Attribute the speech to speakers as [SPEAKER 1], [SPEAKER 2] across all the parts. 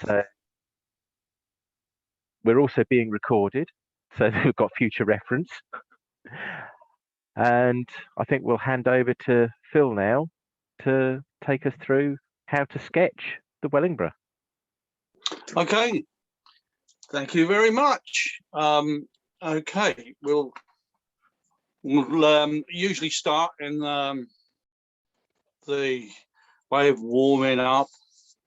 [SPEAKER 1] So we're also being recorded, so we've got future reference. And I think we'll hand over to Phil now to take us through how to sketch the Wellingborough.
[SPEAKER 2] Okay, thank you very much. Okay, we'll usually start in the way of warming up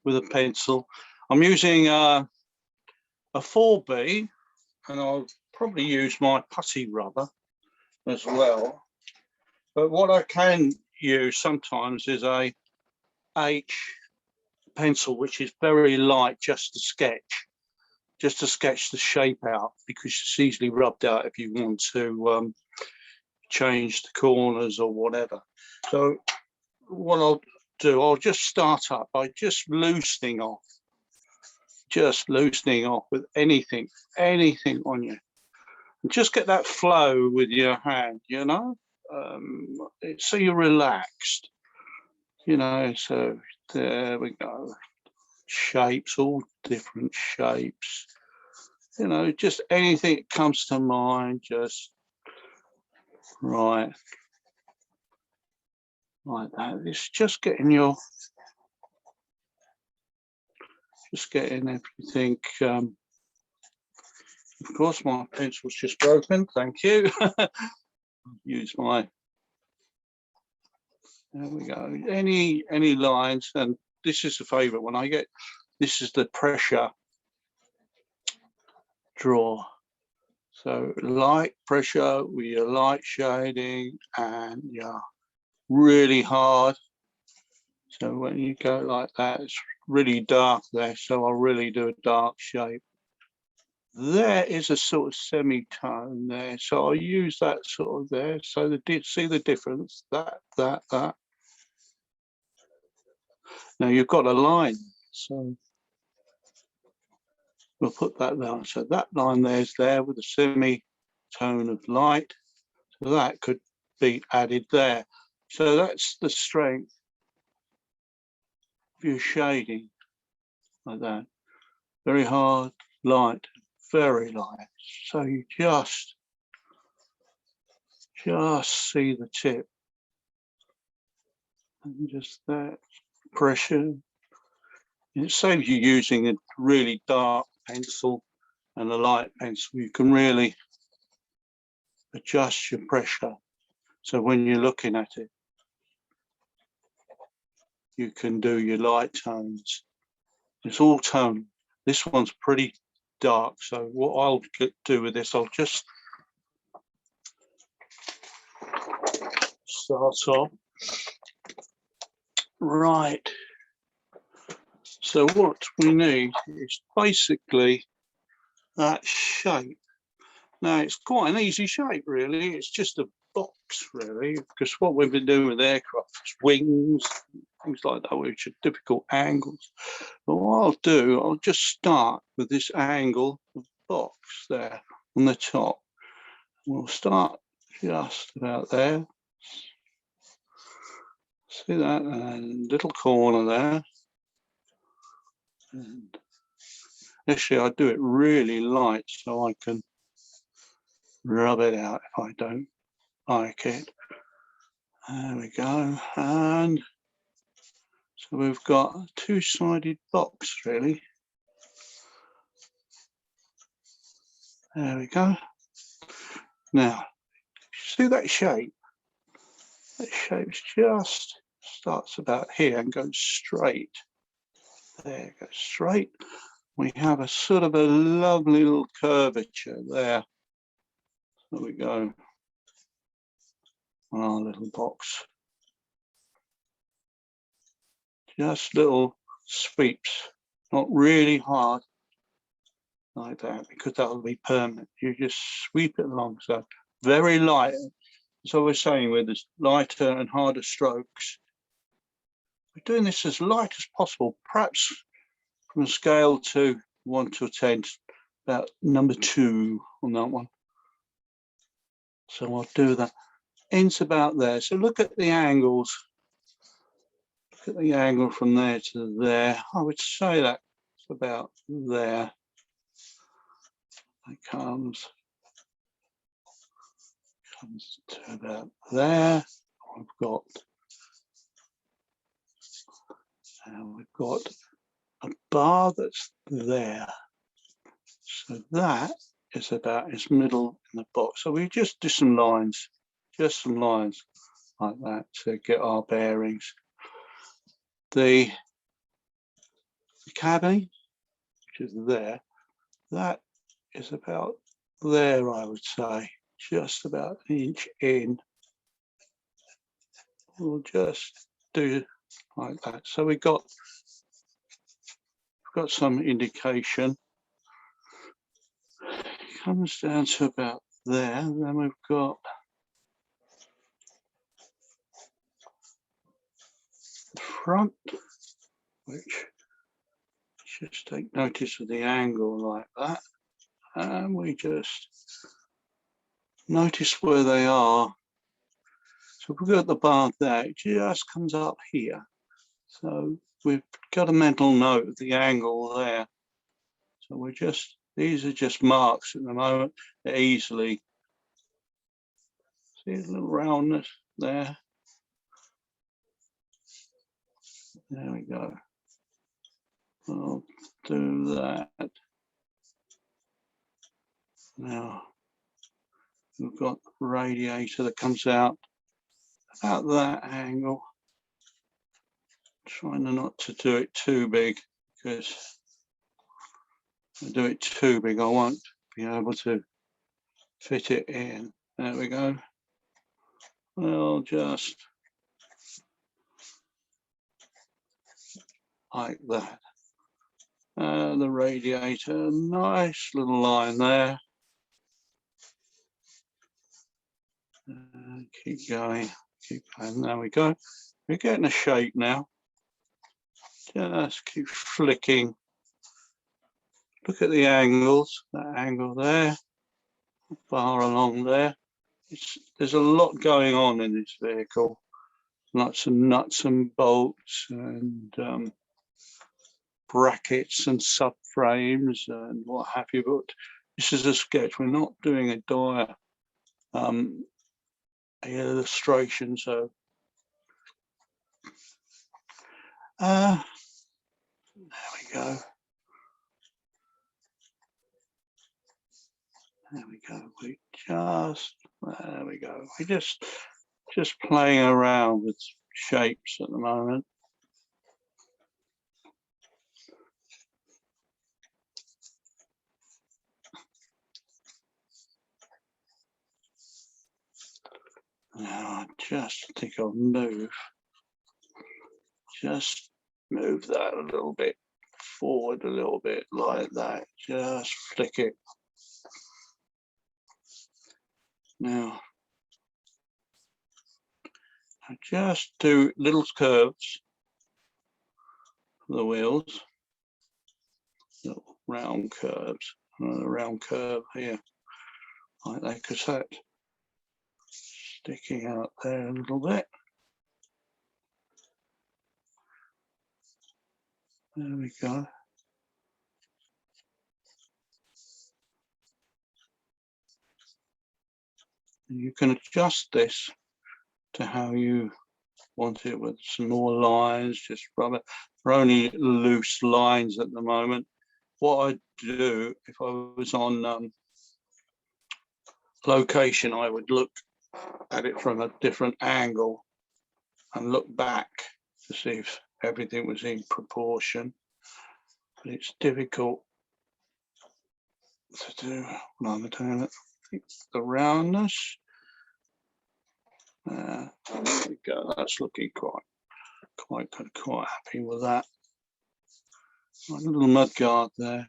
[SPEAKER 2] with a pencil. I'm using a 4B, and I'll probably use my putty rubber as well. But what I can use sometimes is a H pencil, which is very light, just to sketch the shape out, because it's easily rubbed out if you want to change the corners or whatever. So what I'll do, I'll just start up by just loosening off with anything on you, and just get that flow with your hand, you know, so you're relaxed, you know. So there we go. Shapes, all different shapes, you know, just anything that comes to mind, just right like that. It's just getting everything. Of course, my pencil's just broken. Thank you. Use my. There we go. Any lines, and this is the favourite one I get. This is the pressure draw. So light pressure with your light shading, and yeah, really hard. So when you go like that, it's really dark there. So I'll really do a dark shape. There is a sort of semitone there, so I'll use that sort of there. So see the difference? That. Now you've got a line, so we'll put that down. So that line there's there with a semitone of light. So that could be added there. So that's the strength of your shading, like that. Very hard, light, very light. So you just see the tip, and just that pressure. It saves you using a really dark pencil and a light pencil. You can really adjust your pressure. So when you're looking at it, you can do your light tones. It's all tone. This one's pretty dark. So what I'll do with this, I'll just start off. Right. So what we need is basically that shape. Now it's quite an easy shape, really. It's just a box, really, because what we've been doing with aircraft is wings, things like that, which are difficult angles. But what I'll do, I'll just start with this angle of box there on the top. We'll start just about there. See that? And little corner there. And actually, I do it really light so I can rub it out if I don't like it. There we go. And so we've got a two-sided box, really. There we go. Now, see that shape? That shape just starts about here and goes straight. There, goes straight. We have a sort of a lovely little curvature there. There we go. On our little box. Just little sweeps, not really hard like that, because that will be permanent. You just sweep it along, so very light. So we're saying with this lighter and harder strokes, we're doing this as light as possible, perhaps from a scale to 1 to 10, about number 2 on that one. So I'll do that. Ends about there. So look at the angles. Look at the angle from there to there. I would say that about there. It comes to about there. We've got a bar that's there. So that is about its middle in the box. So we just do some lines, just some lines like that to get our bearings. The cabin, which is there, that is about there, I would say, just about an inch in. We'll just do like that. So we've got some indication. It comes down to about there. Then we've got the front, which just take notice of the angle like that. And we just notice where they are. So if we've got the bar there, it just comes up here. So we've got a mental note of the angle there. So we're just, these are just marks at the moment. They're easily, see a little roundness there. There we go. I'll do that. Now we've got the radiator that comes out about that angle. Trying not to do it too big, because if I do it too big, I won't be able to fit it in. There we go. Well, just like that. The radiator, nice little line there. Keep going, keep going. There we go. We're getting a shape now. Just keep flicking. Look at the angles. That angle there, bar along there. There's a lot going on in this vehicle. Lots of nuts and bolts and brackets and subframes and what have you. But this is a sketch. We're not doing a dire illustration. So there we go. There we go. There we go. We're just playing around with shapes at the moment. Now I just think I'll just move that a little bit forward a little bit like that. Just flick it. Now I just do little curves for the wheels, little round curves, another round curve here, like that, because that's sticking out there a little bit. There we go. And you can adjust this to how you want it, with some more lines, just rubber. They're only loose lines at the moment. What I'd do if I was on location, I would look at it from a different angle and look back to see if everything was in proportion. But it's difficult to do when I'm doing it. The roundness. There we go. That's looking quite happy with that. Like a little mud guard there.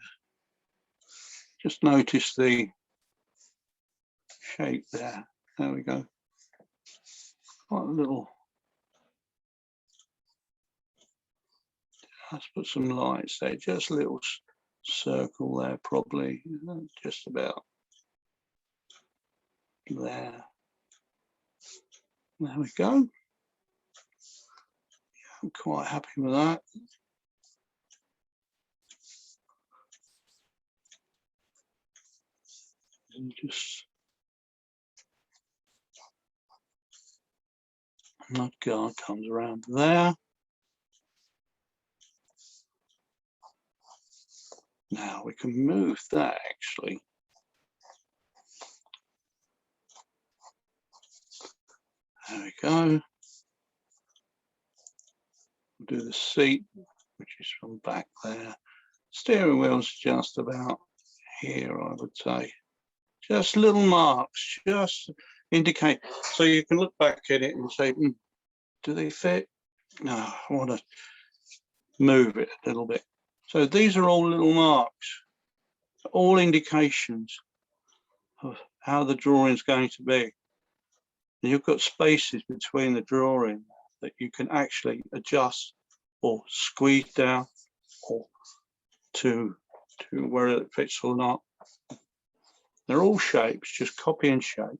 [SPEAKER 2] Just notice the shape there. There we go. Quite a little. Let's put some lights there. Just a little circle there, probably. Just about there. There we go. Yeah, I'm quite happy with that. just mud guard comes around there. Now we can move that actually. There we go. We'll do the seat, which is from back there. Steering wheel's just about here, I would say. Just little marks, just indicate. So you can look back at it and say, do they fit? No, I want to move it a little bit. So these are all little marks, all indications of how the drawing is going to be. And you've got spaces between the drawing that you can actually adjust or squeeze down or to where it fits or not. They're all shapes, just copying shapes.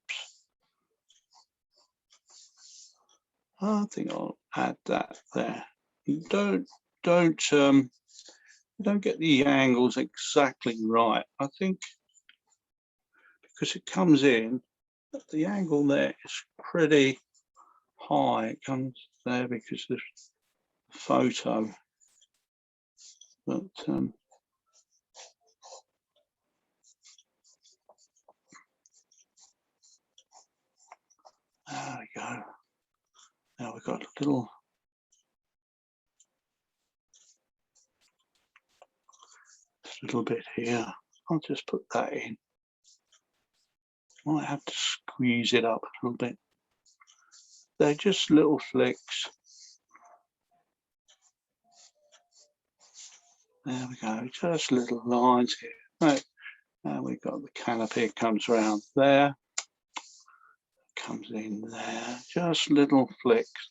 [SPEAKER 2] I think I'll add that there. You don't get the angles exactly right. I think because it comes in, the angle there is pretty high. It comes there because of the photo. But there we go. Now we've got a little bit here. I'll just put that in. Might have to squeeze it up a little bit. They're just little flicks. There we go, just little lines here. Right. Now we've got the canopy, comes around there. Comes in there, just little flicks.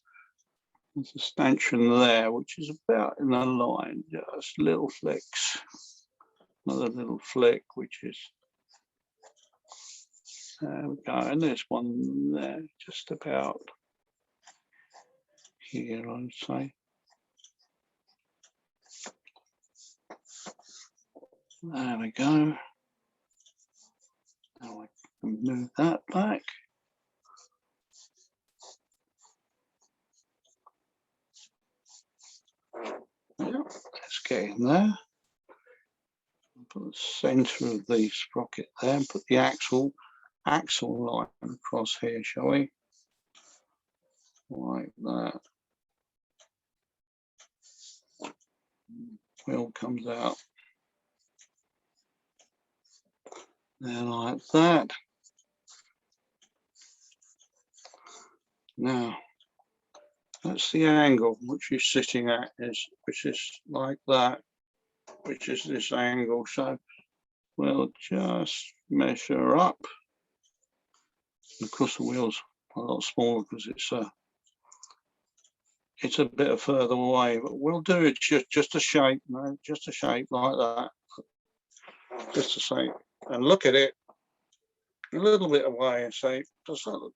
[SPEAKER 2] There's a stanchion there, which is about in a line, just little flicks. Another little flick, which is, there we go, and there's one there, just about here, I would say. There we go. Now I can move that back. Yeah, let's get in there. Put the centre of the sprocket there and put the axle line across here, shall we? Like that. Wheel comes out. There like that. Now, that's the angle which you're sitting at, which is like that, which is this angle. So we'll just measure up. Of course, the wheel's a lot smaller because it's a bit further away, but we'll do it just a shape, no, just a shape like that, just a shape, and look at it a little bit away and say, does that look?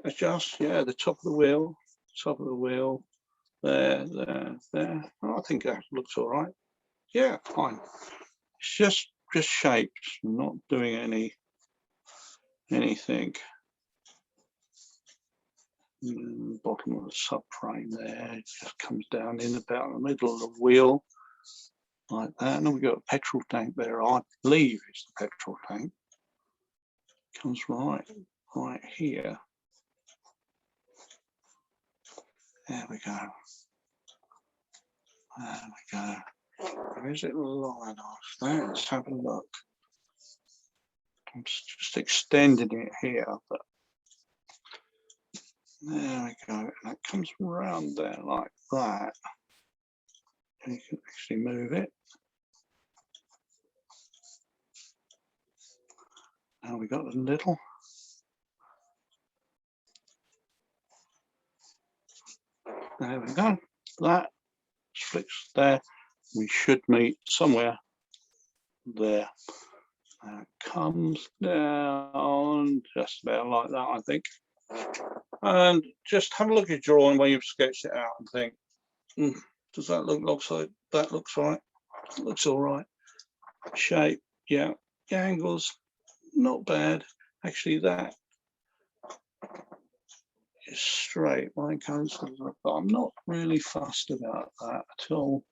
[SPEAKER 2] Adjust, yeah, the top of the wheel, there. Oh, I think that looks all right. Yeah, fine. It's just shapes, not doing anything. Bottom of the subframe there, it just comes down in about the middle of the wheel, like that. And then we've got a petrol tank there, I believe it's the petrol tank. Comes right here. There we go. There we go. Where is it line off there? Let's have a look. I'm just extending it here, but there we go. And that comes around there like that. And you can actually move it. Now we got a little. There we go. That flicks there. We should meet somewhere there. It comes down just about like that, I think. And just have a look at your drawing where you've sketched it out and think, does that looks like that looks right? It looks all right. Shape, yeah, the angle's not bad. Actually, that is straight when it comes to the, but I'm not really fussed about that at all.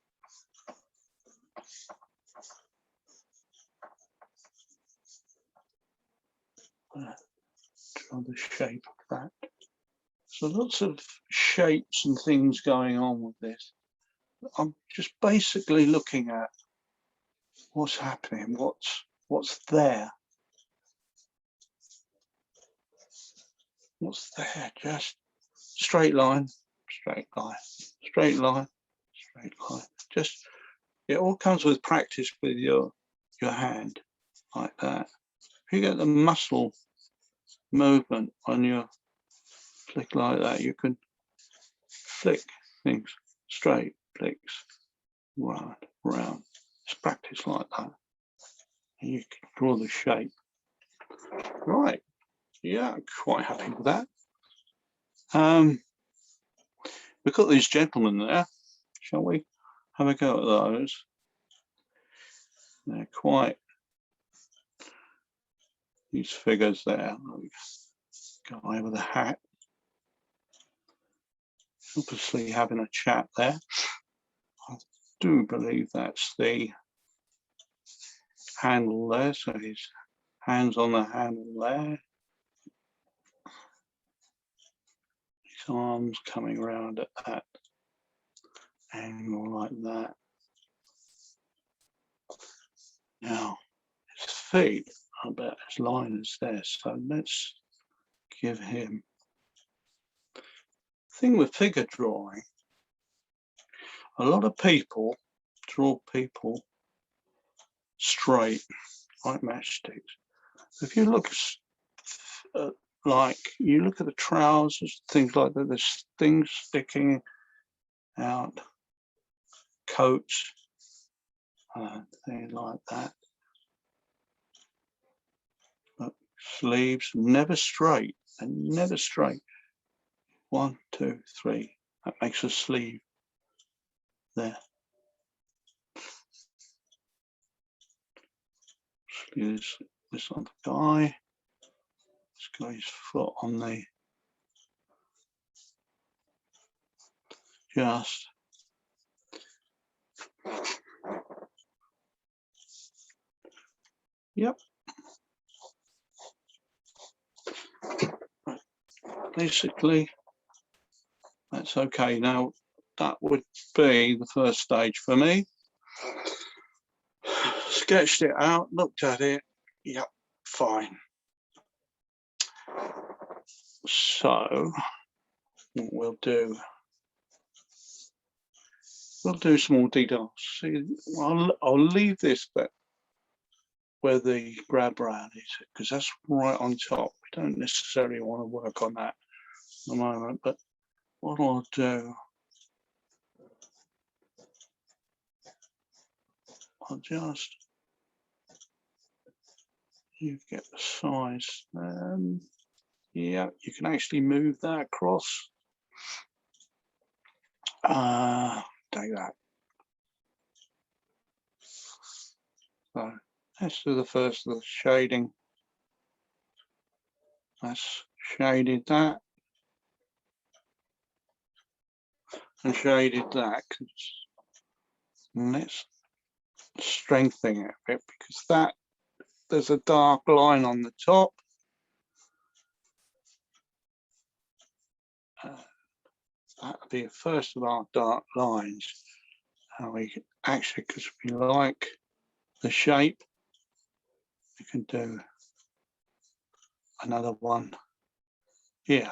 [SPEAKER 2] Draw the shape of that. So lots of shapes and things going on with this. I'm just basically looking at what's happening, what's there. What's there? Just straight line, straight line, straight line, straight line. Just, it all comes with practice with your hand, like that. If you get the muscle movement on your flick like that, you can flick things straight, flicks, round, round. Just practice like that. And you can draw the shape. Right. Yeah, I'm quite happy with that. We've got these gentlemen there. Shall we have a go at those? They're quite, these figures there. Guy with a hat. Obviously having a chat there. I do believe that's the handle there. So his hands on the handle there. His arms coming around at that angle like that. Now, his feet are about as line as there. So let's give him. Thing with figure drawing, a lot of people draw people straight like matchsticks. If you look like you look at the trousers, things like that, there's things sticking out, coats, things like that. Look, sleeves never straight and never straight. 1, 2, 3. That makes a sleeve there. This on the guy. Let's go his foot on the just. Yep. Basically, that's okay. Now, that would be the first stage for me. Sketched it out, looked at it. Yep, fine. So, what we'll do some more details. See, I'll leave this bit where the grab rail is, because that's right on top. We don't necessarily want to work on that at the moment, but what I'll do, I'll just, you get the size. Yeah, you can actually move that across. Take that. So let's do the first of the shading. That's shaded that. And shaded that. Let's strengthen it a bit, because that there's a dark line on the top. That'll be the first of our dark lines. And we can actually, because we like the shape, we can do another one here.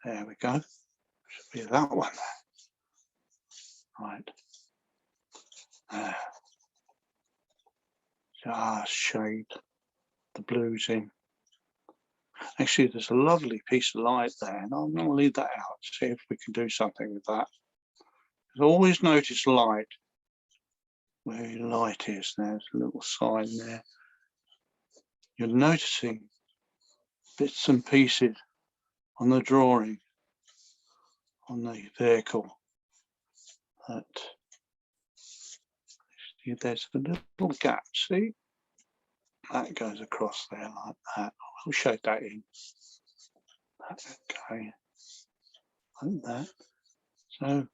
[SPEAKER 2] There we go. Should be that one. Right. Just shade the blues in. Actually, there's a lovely piece of light there, and I'm going to leave that out, see if we can do something with that. Always notice light, where your light is. There's a little sign there. You're noticing bits and pieces on the drawing, on the vehicle. That there's a little gap, see? that goes across there like that. I'll shade that in. Okay, like that. So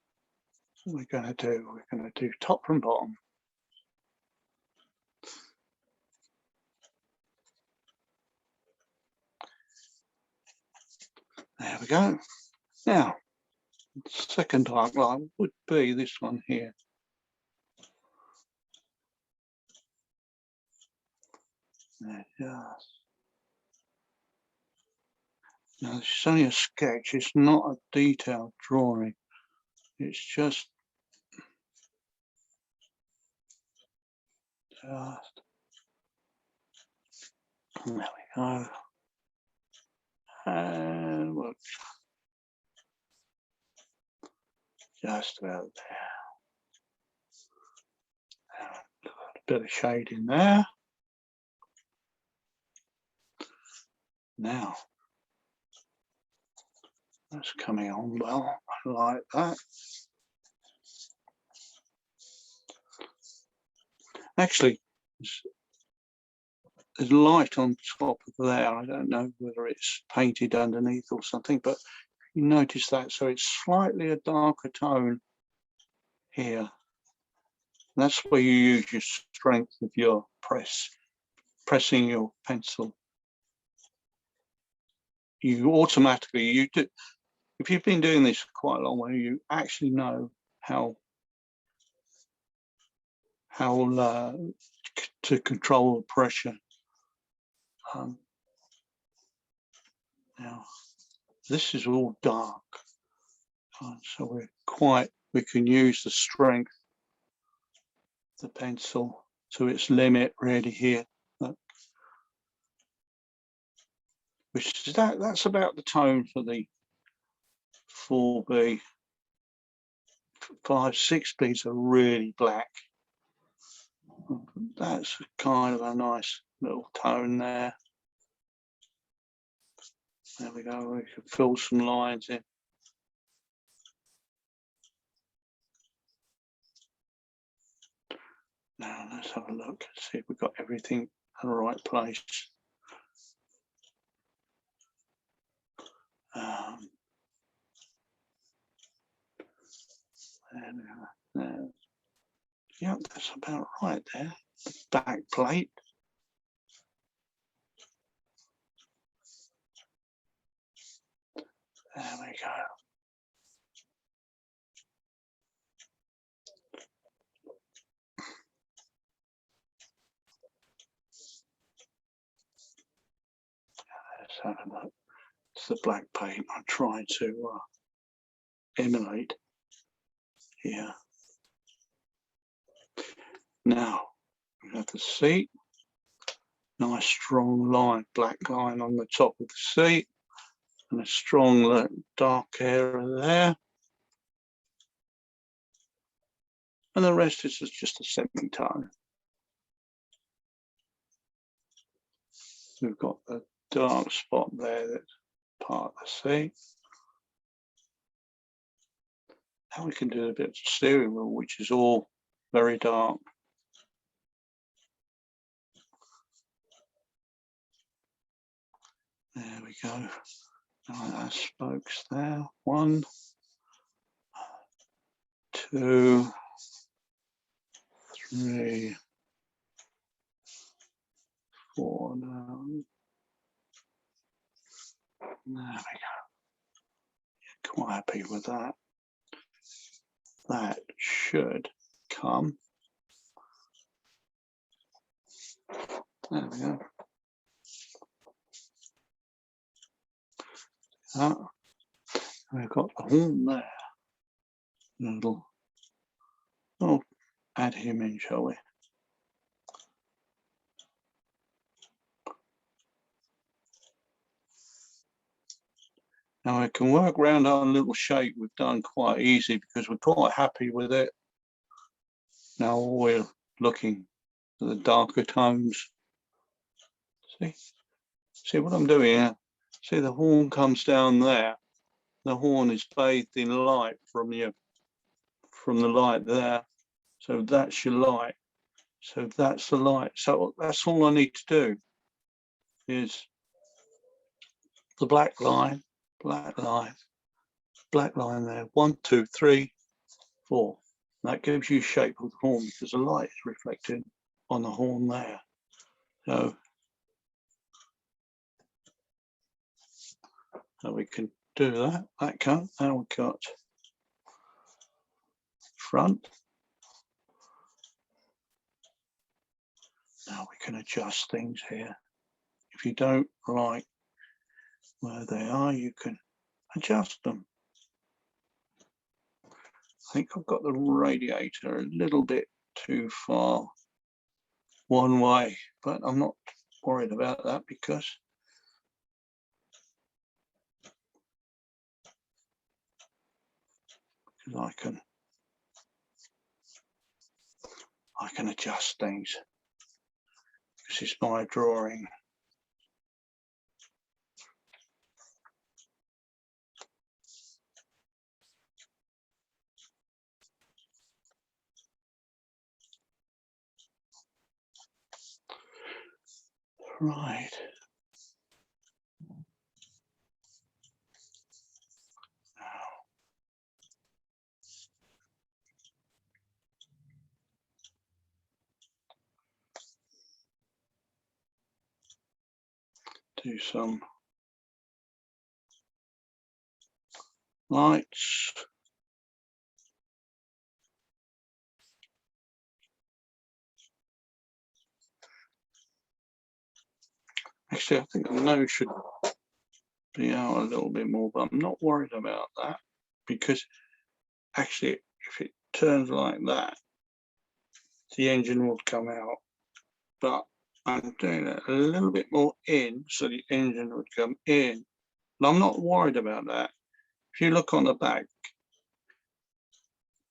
[SPEAKER 2] what we're going to do top and bottom. There we go. Now, the second dark line would be this one here. There, just. Now, this is only a sketch. It's not a detailed drawing. It's just there we go. And look, just about there. A bit of shade in there. Now, that's coming on well. I like that. Actually, there's light on top of there. I don't know whether it's painted underneath or something, but you notice that. So it's slightly a darker tone here. That's where you use your strength of your pressing your pencil. You automatically, if you've been doing this for quite a long way, you actually know how to control the pressure. Now, this is all dark, so we can use the strength of the pencil to its limit really here. Look. Which is that's about the tone for the 4B. 5, 6Bs are really black. That's kind of a nice little tone there. There we go, we can fill some lines in. Now let's have a look, see if we've got everything in the right place. There. Yep, that's about right there. The back plate. There we go. Let's have a look. It's the black paint I'm trying to emulate here. Now we have the seat. Nice strong line, black line on the top of the seat, and a strong dark area there. And the rest is just a semitone. We've got the dark spot there that's part of the seat. Now we can do a bit of the steering wheel, which is all very dark. There we go. Our spokes there. 1, 2, 3, 4. Now. There we go. Quite happy with that. That should come. There we go. We've got the horn there. We'll add him in, shall we? Now I can work around our little shape we've done quite easy because we're quite happy with it. Now we're looking at the darker tones. See what I'm doing here? See, the horn comes down there. The horn is bathed in light from the light there. So that's your light. So that's the light. So that's all I need to do is the black line there. 1, 2, 3, 4. That gives you shape of the horn because the light is reflected on the horn there. So we can do that. That cut. Now we cut front. Now we can adjust things here. If you don't like where they are, you can adjust them. I think I've got the radiator a little bit too far one way, but I'm not worried about that because I can adjust things. This is my drawing. Right. Do some lights. Actually, I think the nose should be out a little bit more, but I'm not worried about that because actually, if it turns like that, the engine will come out. But I'm doing it a little bit more in, so the engine would come in. And I'm not worried about that. If you look on the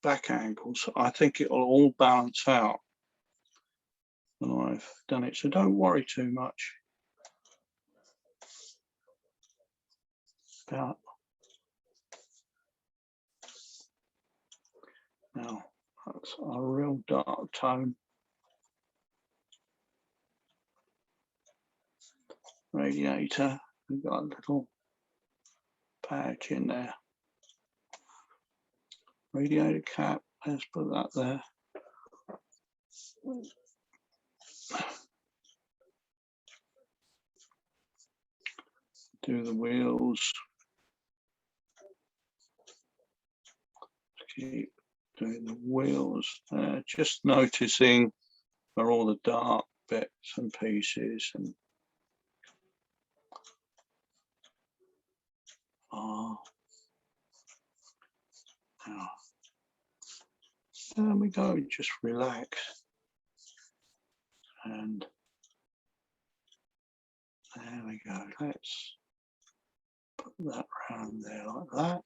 [SPEAKER 2] back angles, I think it will all balance out. And I've done it, so don't worry too much about. Now, that's a real dark tone. Radiator, we've got a little patch in there. Radiator cap, let's put that there. Do the wheels. Keep doing the wheels. Just noticing where all the dark bits and pieces and now, there we go, just relax and there we go. Let's put that around there like that.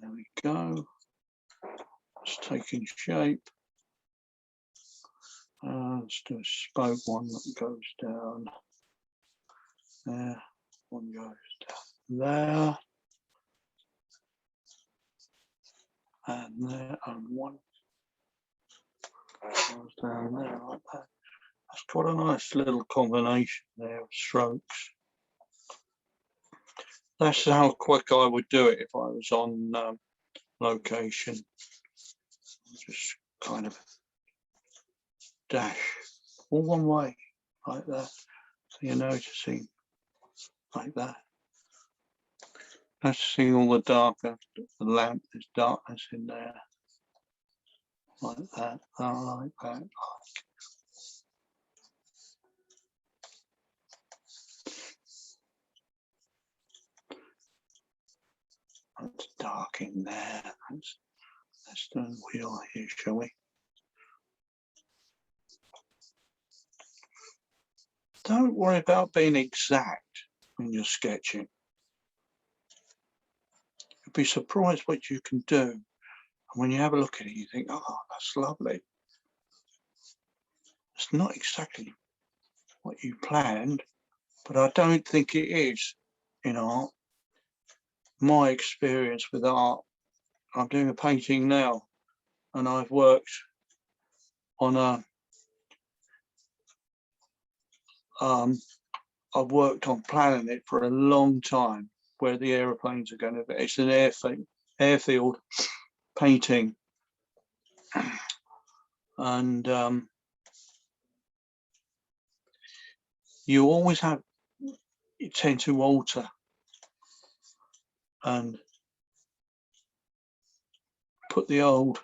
[SPEAKER 2] There we go. It's taking shape. Let's do a spoke one that goes down there. One goes down there. And there, and one goes down there like that. That's quite a nice little combination there of strokes. That's how quick I would do it if I was on location. Just kind of dash all one way like that. So you're noticing like that. Noticing all the darker, the lamp, there's darkness in there. Like that, like that. It's dark in there. Let's do the wheel here, shall we? Don't worry about being exact when you're sketching. You'll be surprised what you can do. And when you have a look at it, you think, oh, that's lovely. It's not exactly what you planned, but I don't think it is in art. My experience with art I'm doing a painting now, and I've worked on I've worked on planning it for a long time, where the aeroplanes are going to be. It's an airfield painting, and you tend to alter and put the old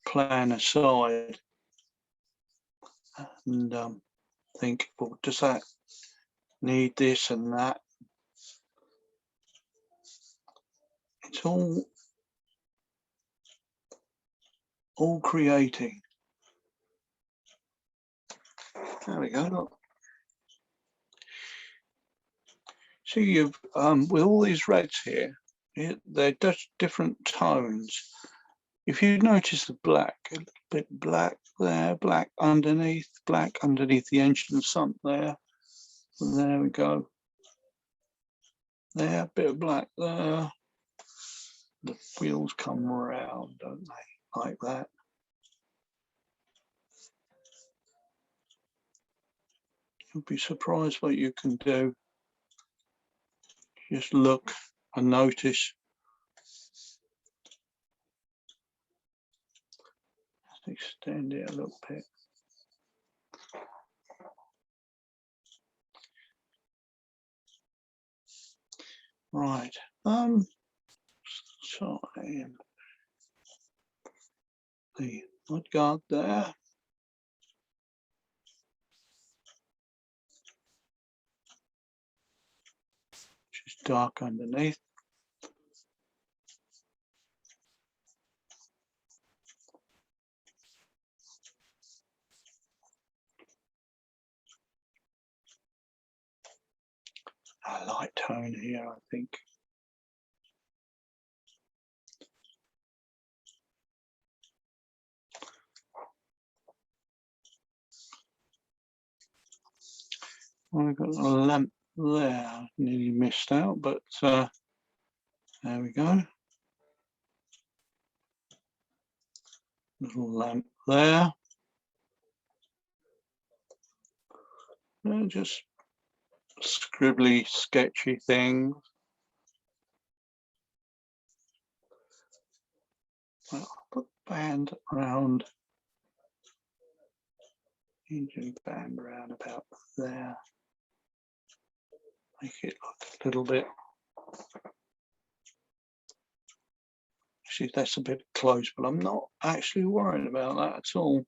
[SPEAKER 2] plan aside and think, well, does that need this and that? It's all creating. There we go. Look. See, you've with all these reds here, they're just different tones. If you notice the black, a little bit black there, black underneath the engine, sun there. And there we go. There, a bit of black there. The wheels come around, don't they? Like that. You'll be surprised what you can do. Just look and notice. Let's extend it a little bit. Right. So the mudguard there. Which is dark underneath. A light tone here, I think. Well, I've got a lamp there, nearly missed out, but there we go. Little lamp there. And just scribbly, sketchy things. Well, I'll put band around. Engine band around about there. Make it look a little bit. Actually, that's a bit close, but I'm not actually worried about that at all.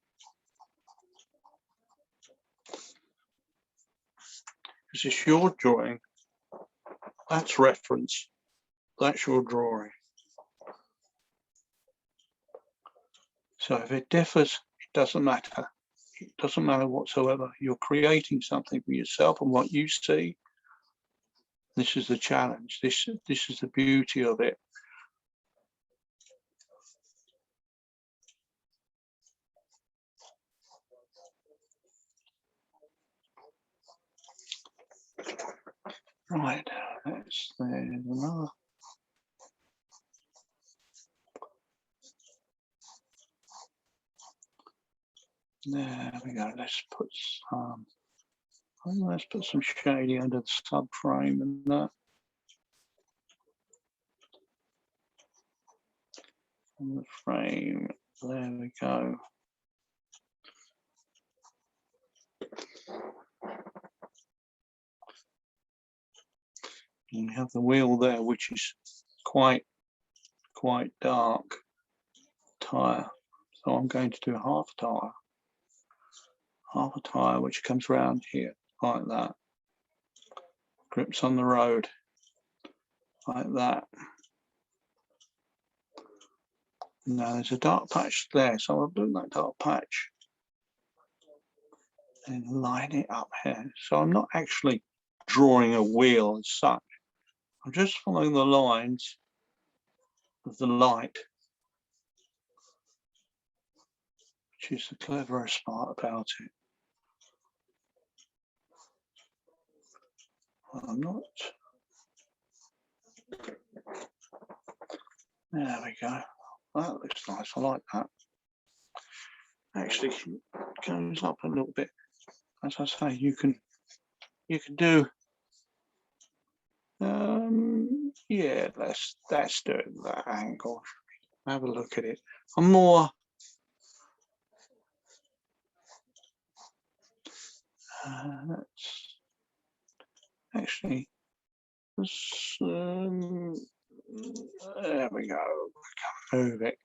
[SPEAKER 2] Because it's your drawing. That's reference. That's your drawing. So if it differs, it doesn't matter. It doesn't matter whatsoever. You're creating something for yourself and what you see. This is the challenge. This is the beauty of it. Right, there's another. There we go. Let's put some shading under the subframe and that. On the frame, there we go. And we have the wheel there, which is quite dark tire. So I'm going to do half a tire, which comes around here like that. Grips on the road like that. Now there's a dark patch there, so I'll do that dark patch and line it up here. So I'm not actually drawing a wheel as such. I'm just following the lines of the light, which is the cleverest part about it. I'm not. There we go. That looks nice. I like that. Actually, goes up a little bit. As I say, you can do. Yeah, let's do it at that angle. Have a look at it. I'm more. That's actually. There we go. Move it.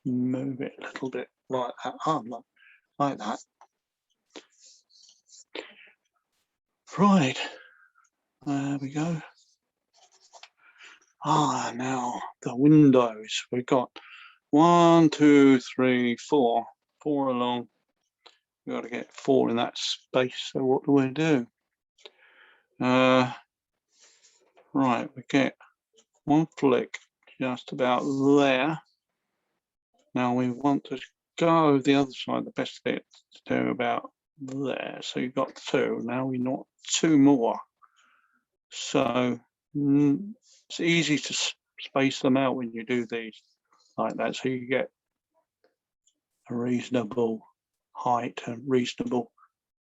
[SPEAKER 2] Move it a little bit like that. Oh, like that. Right. There we go. Now the windows. We've got 1, 2, 3, 4. 4 along. We've got to get 4 in that space. So what do we do? Right, we get 1 flick just about there. Now we want to go the other side. The best bit to do about there. So you've got 2. Now we want 2 more. So it's easy to space them out when you do these like that. So you get a reasonable height and reasonable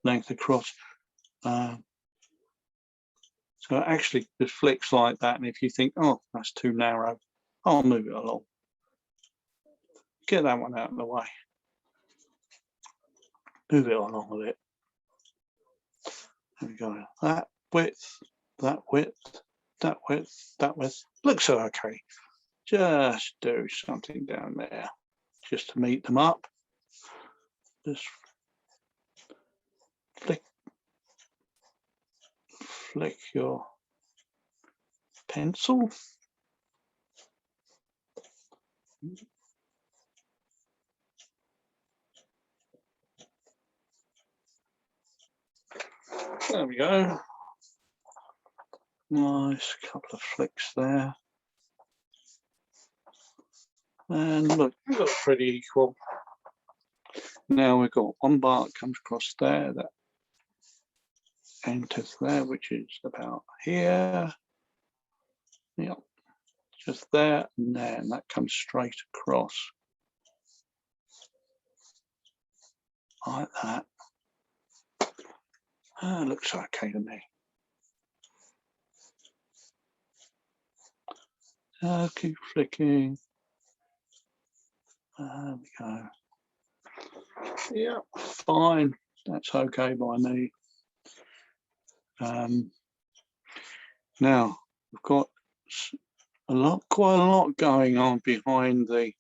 [SPEAKER 2] length across. So actually just flicks like that. And if you think, oh, that's too narrow, I'll move it along. Get that one out of the way. Move it along a bit. There we go. That width, that width, that width, that width. Looks okay. Just do something down there just to meet them up. Just flick your pencil. There we go. Nice couple of flicks there. And look, it looks pretty equal. Now we've got 1 bar that comes across there that enters there, which is about here. Yep, just there and there, and that comes straight across. Like that. Looks okay to me. Keep flicking. There we go. Yeah, fine. That's okay by me. Now we've got quite a lot going on behind the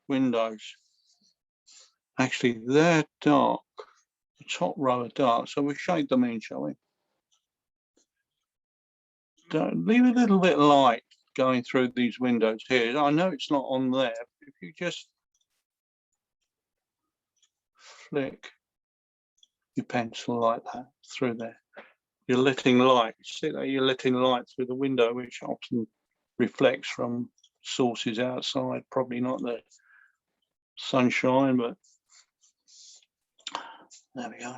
[SPEAKER 2] windows. Actually, they're dark. The top row are dark, so we shade them in, shall we? Leave a little bit of light going through these windows here. I know it's not on there, but if you just flick your pencil like that through there, you're letting light. See that you're letting light through the window, which often reflects from sources outside, probably not the sunshine, but there we go.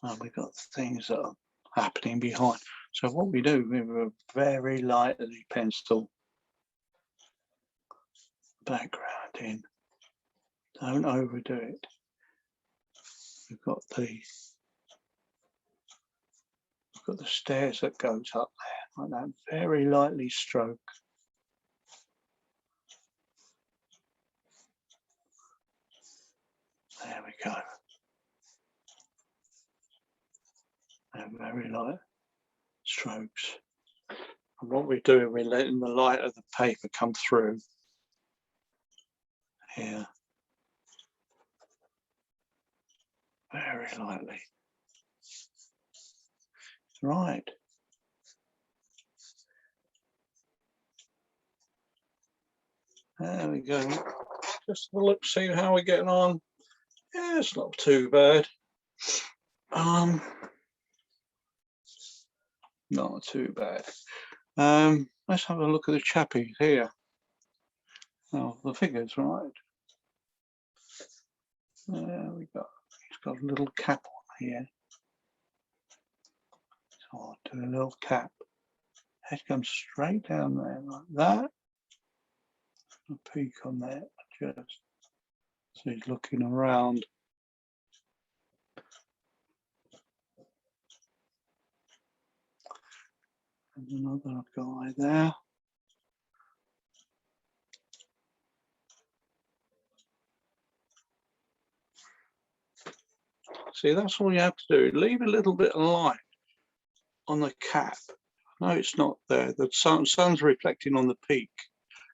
[SPEAKER 2] And we've got things that are happening behind. So what we do, we very lightly pencil background in. Don't overdo it. We've got the stairs that goes up there, like that. Very lightly stroke. There we go. And very light strokes. And what we're doing, we're letting the light of the paper come through here. Very lightly. Right. There we go. Just have a look, see how we're getting on. Yeah, it's not too bad. Not too bad. Let's have a look at the chappie here. Oh, the figures, right? There we go. He's got a little cap on here. So I'll do a little cap. Head comes straight down there like that. A peak on there, just so he's looking around. There's another guy there. See, that's all you have to do. Leave a little bit of light on the cap. No, it's not there. The sun's reflecting on the peak,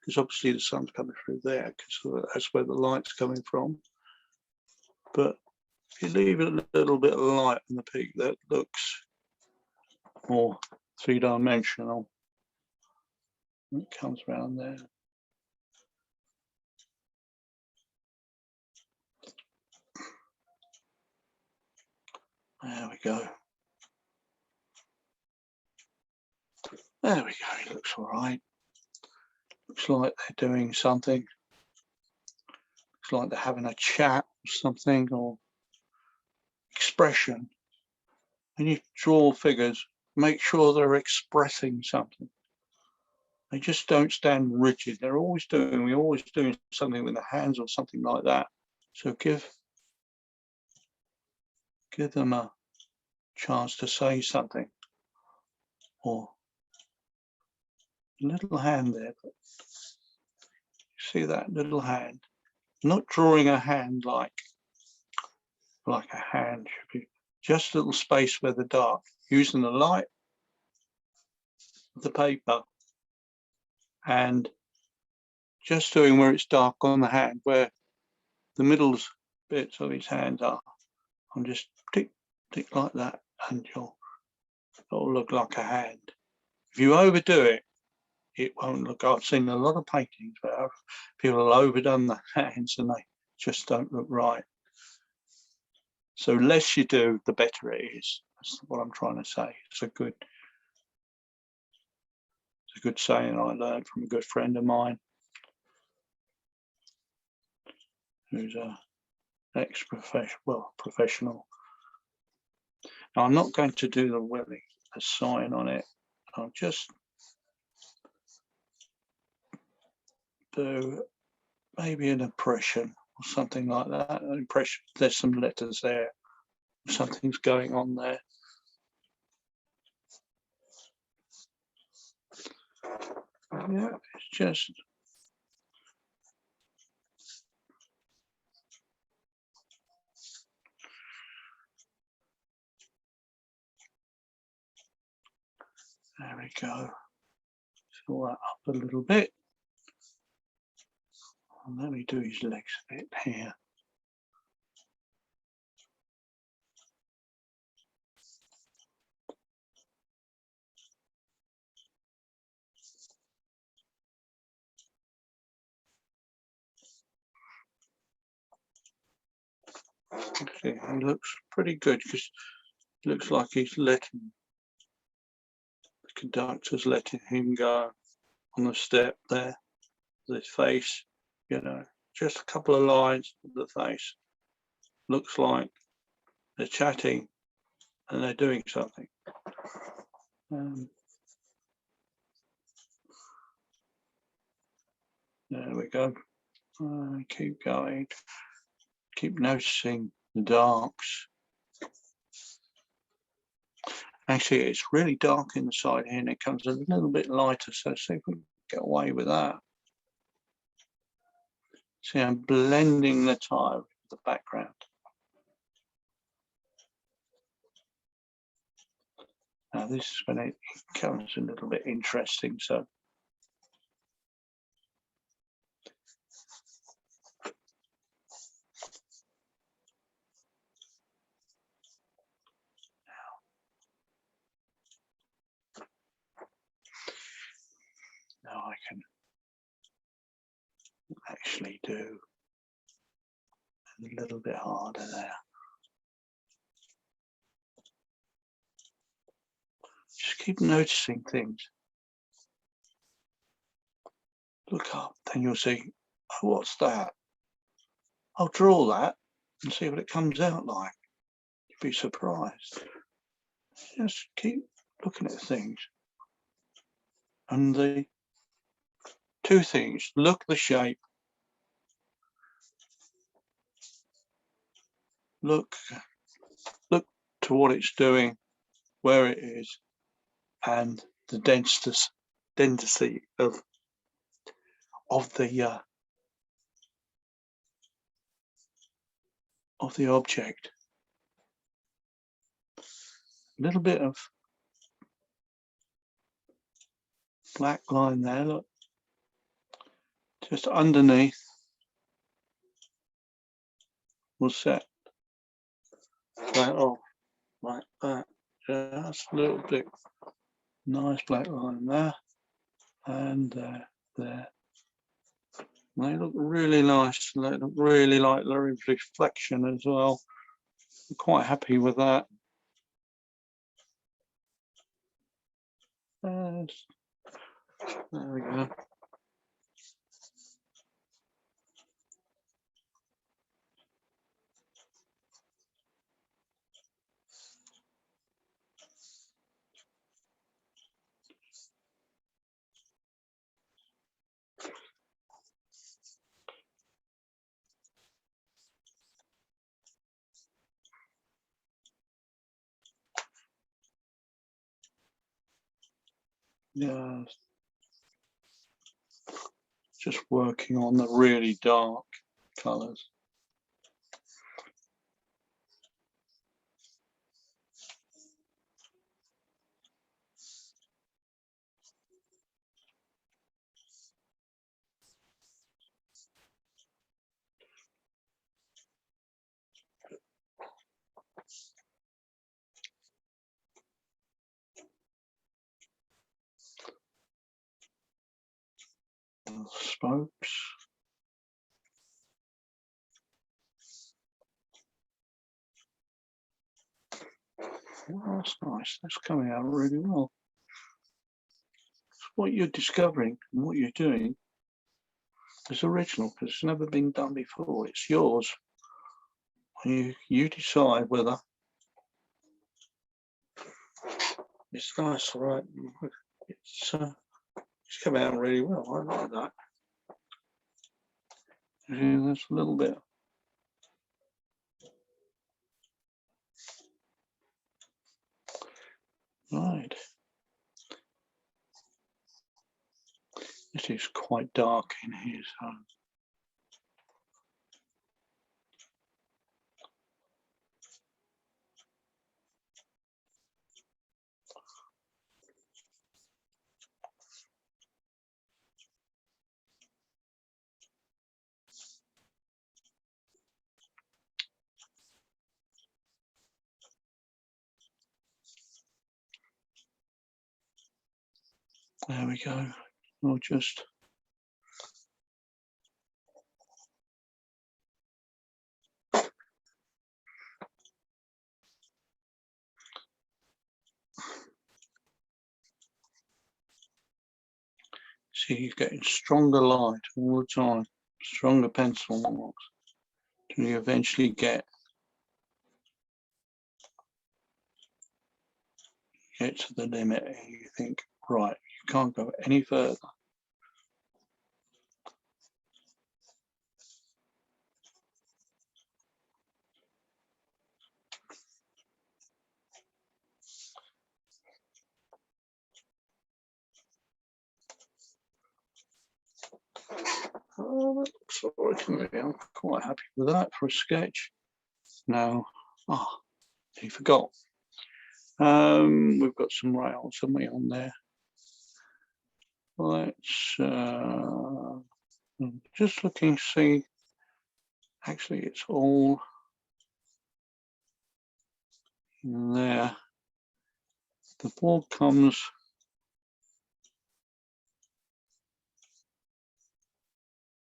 [SPEAKER 2] because obviously the sun's coming through there, because that's where the light's coming from. But if you leave a little bit of light on the peak, that looks more three-dimensional. It comes around there. There we go. There we go. It looks all right. Looks like they're doing something. Looks like they're having a chat or something, or expression. When you draw figures, make sure they're expressing something. They just don't stand rigid. We're always doing something with the hands or something like that. So give them a chance to say something. Or a little hand there. But see that little hand? Not drawing a hand like a hand should be. Just a little space where the dark, using the light of the paper and just doing where it's dark on the hand, where the middle bits of his hands are. I'm just tick, tick like that, and it'll look like a hand. If you overdo it, it won't look. I've seen a lot of paintings where people have overdone the hands and they just don't look right. So less you do, the better it is. That's what I'm trying to say. It's a good saying I learned from a good friend of mine, who's a professional. Now, I'm not going to do the sign on it. I'll just do maybe an impression or something like that. An impression. There's some letters there. Something's going on there. Yeah, it's just. There we go. Fill that up a little bit. And let me do his legs a bit here. Okay, he looks pretty good because it looks like he's letting the conductor's letting him go on the step there. His face, just a couple of lines of the face. Looks like they're chatting and they're doing something. There we go. Keep going. Keep noticing the darks. Actually, it's really dark inside here and it comes a little bit lighter. So see if we can get away with that. See, I'm blending the tire with the background. Now this is when it becomes a little bit interesting. So now I can actually do a little bit harder there. Just keep noticing things. Look up, then you'll see, oh, what's that? I'll draw that and see what it comes out like. You'd be surprised. Just keep looking at things. And the two things, look at the shape, look to what it's doing, where it is, and the density of the object. A little bit of black line there, look, just underneath. We'll set that off like that, just a little bit. Nice black line there, and there. They look really nice. They look really like the reflection as well. I'm quite happy with that. There we go. Yeah, just working on the really dark colours. Spokes. Oh, that's nice. That's coming out really well. What you're discovering and what you're doing is original because it's never been done before. It's yours. You decide whether it's nice, right? It's come out really well. I like that. Yeah, that's a little bit. Right. It is quite dark in here, so. There we go. I'll just see you're getting stronger light all the time, stronger pencil marks till you eventually get to the limit and you think, right, you can't go any further. Oh, that looks all right to me. I'm quite happy with that for a sketch. Now, I forgot. We've got some rails, haven't we, on there? Let's just looking, see. Actually, it's all in there. The board comes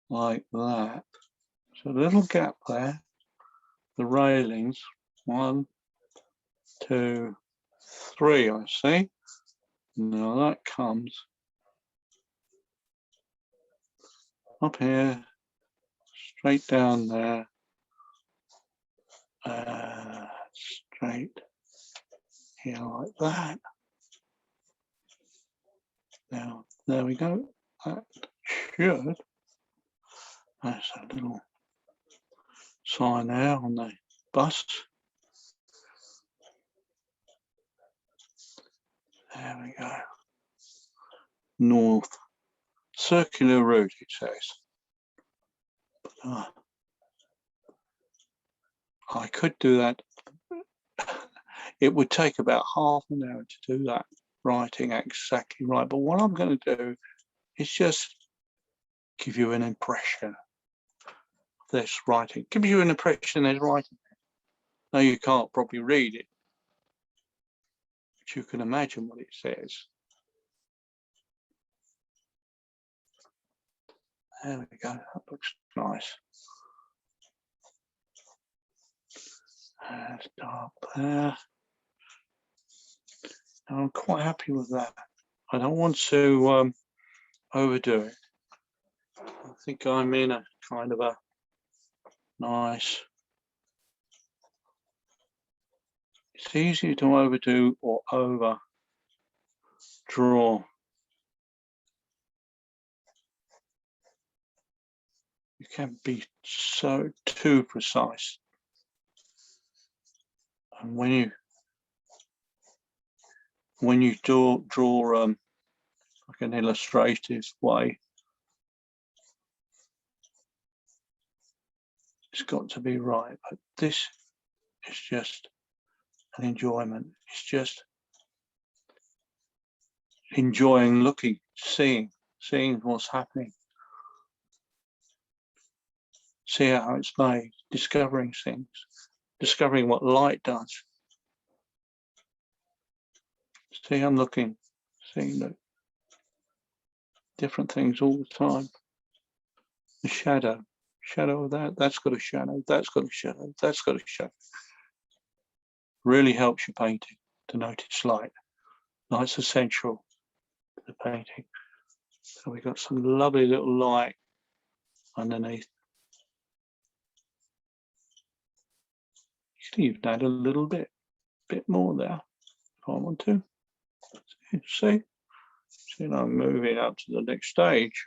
[SPEAKER 2] like that. So a little gap there. The railings, 1, 2, 3, I see. Now that comes up here, straight down there, straight here like that. Now, there we go. That should. That's a little sign there on the bus. There we go. North circular route, it says. I could do that. It would take about half an hour to do that, writing exactly right. But what I'm going to do is just give you an impression of this writing. Give you an impression there's writing. Now you can't probably read it, but you can imagine what it says. There we go. That looks nice. That's dark there. I'm quite happy with that. I don't want to overdo it. I think I'm in a kind of a nice. It's easy to overdo or over draw. You can't be so too precise. And when you draw like an illustrative way, it's got to be right. But this is just an enjoyment. It's just enjoying looking, seeing what's happening. See how it's made, discovering things, discovering what light does. See, I'm looking, seeing the different things all the time. The shadow of that's got a shadow, that's got a shadow, that's got a shadow. Really helps your painting to notice light. Light's essential to the painting. So we've got some lovely little light underneath. You can even add a little bit more there if I want to. See, I'm moving up to the next stage.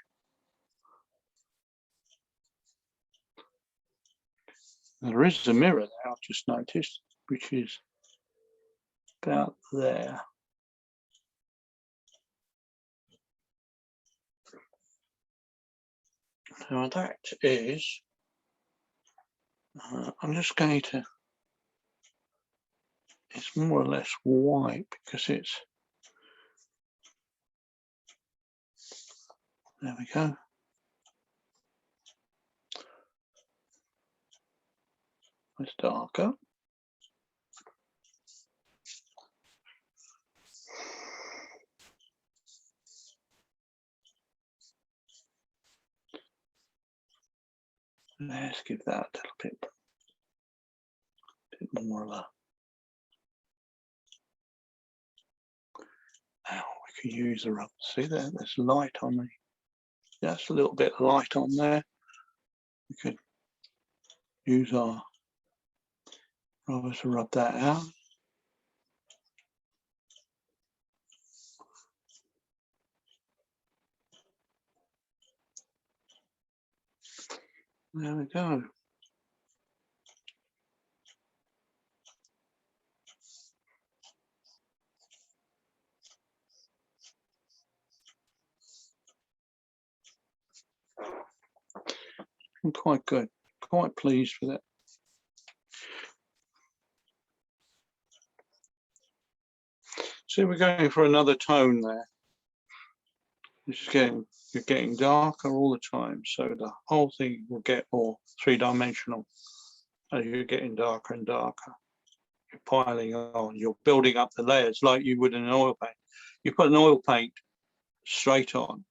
[SPEAKER 2] There is a mirror there, I've just noticed, which is about there. Now that is, I'm just going to, it's more or less white because it's, there we go. It's darker. Let's give that a little bit more of a. Now we can use the rubber. See there, there's light on the. That's a little bit of light on there. We could use our rubber to rub that out. There we go. I'm quite good, quite pleased with it. See, we're going for another tone there. You're getting darker all the time, so the whole thing will get more three-dimensional as you're getting darker and darker. You're piling on, you're building up the layers like you would in an oil paint. You put an oil paint straight on,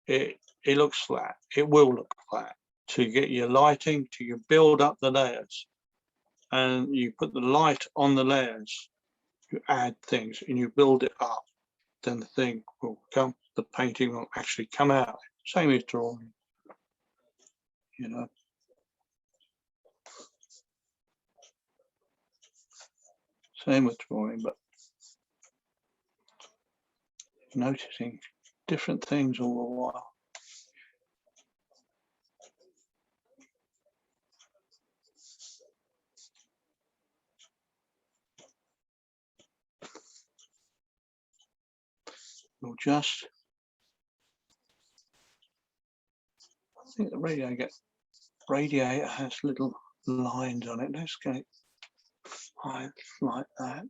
[SPEAKER 2] it looks flat, it will look flat. To get your lighting, to you build up the layers, and you put the light on the layers, you add things and you build it up, then the thing will come, the painting will actually come out. Same as drawing, you know. Same with drawing, but noticing different things all the while. We'll just, I think the radiator has little lines on it. Let's get it like that.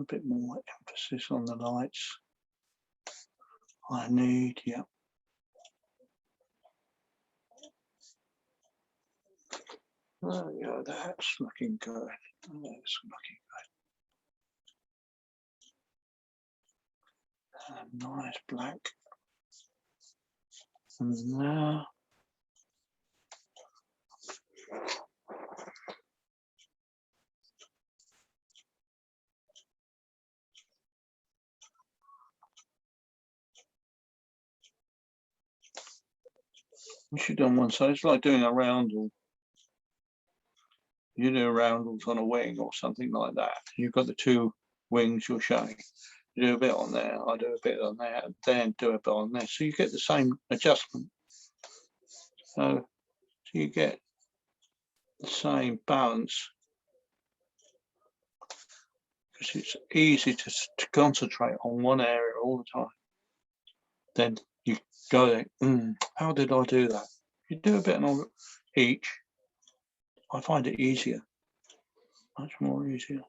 [SPEAKER 2] A bit more emphasis on the lights. I need, yeah. There we go, that's looking good. That's looking good. A nice black. And now, we should do on one side. It's like doing a roundel. You do a roundels on a wing or something like that. You've got the two wings you're showing. You do a bit on there, I do a bit on there, and then do a bit on there. So you get the same adjustment. So you get the same balance, because it's easy to concentrate on one area all the time. Then you go there, how did I do that? You do a bit on each. I find it easier, much more easier.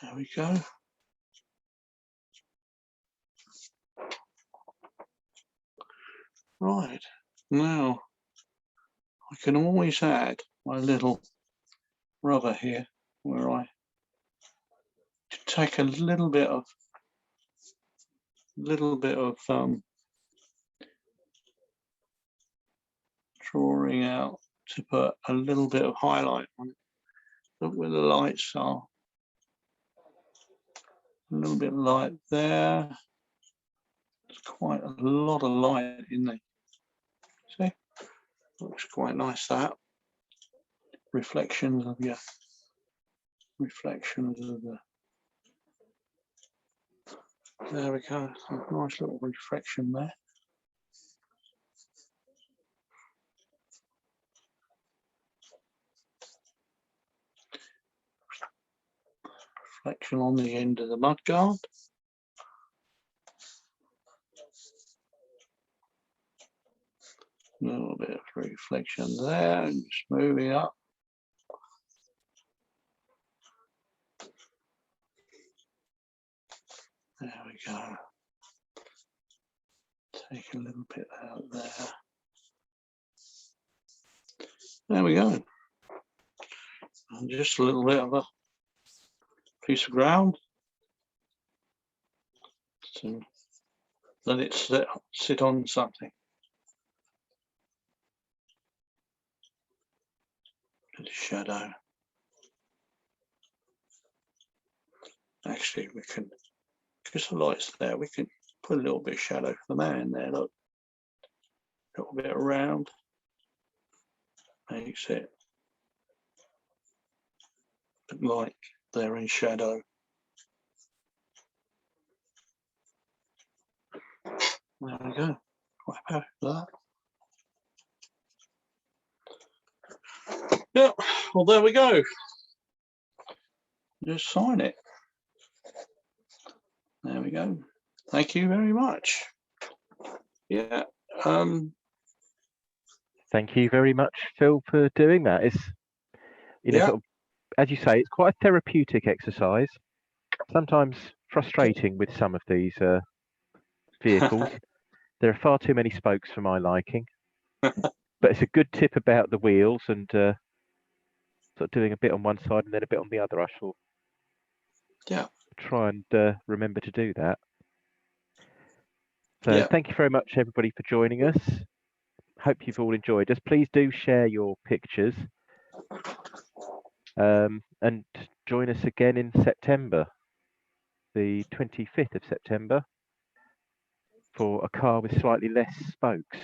[SPEAKER 2] There we go. Right, now I can always add my little rubber here where I take a little bit of drawing out to put a little bit of highlight on it. Look where the lights are. A little bit light there. There's quite a lot of light in there. See? Looks quite nice, that. Reflections of the there we go. A nice little reflection there. Reflection on the end of the mudguard. A little bit of reflection there, and just moving up. There we go. Take a little bit out there. There we go. And just a little bit of a piece of ground. So let it sit on something. The shadow. Actually, we can, because the light's there, we can put a little bit of shadow for the man there. Look, a little bit around, makes it look like they're in shadow. There we go. Quite happy with that. Yeah, well, there we go. Just sign it. There we go. Thank you very much. Yeah.
[SPEAKER 1] Thank you very much, Phil, for doing that. It's, you know, sort of, as you say, it's quite a therapeutic exercise. Sometimes frustrating with some of these vehicles. There are far too many spokes for my liking. But it's a good tip about the wheels and sort of doing a bit on one side and then a bit on the other. I shall try and remember to do that. So thank you very much, everybody, for joining us. Hope you've all enjoyed us. Please do share your pictures and join us again in September, the 25th of September, for a car with slightly less spokes.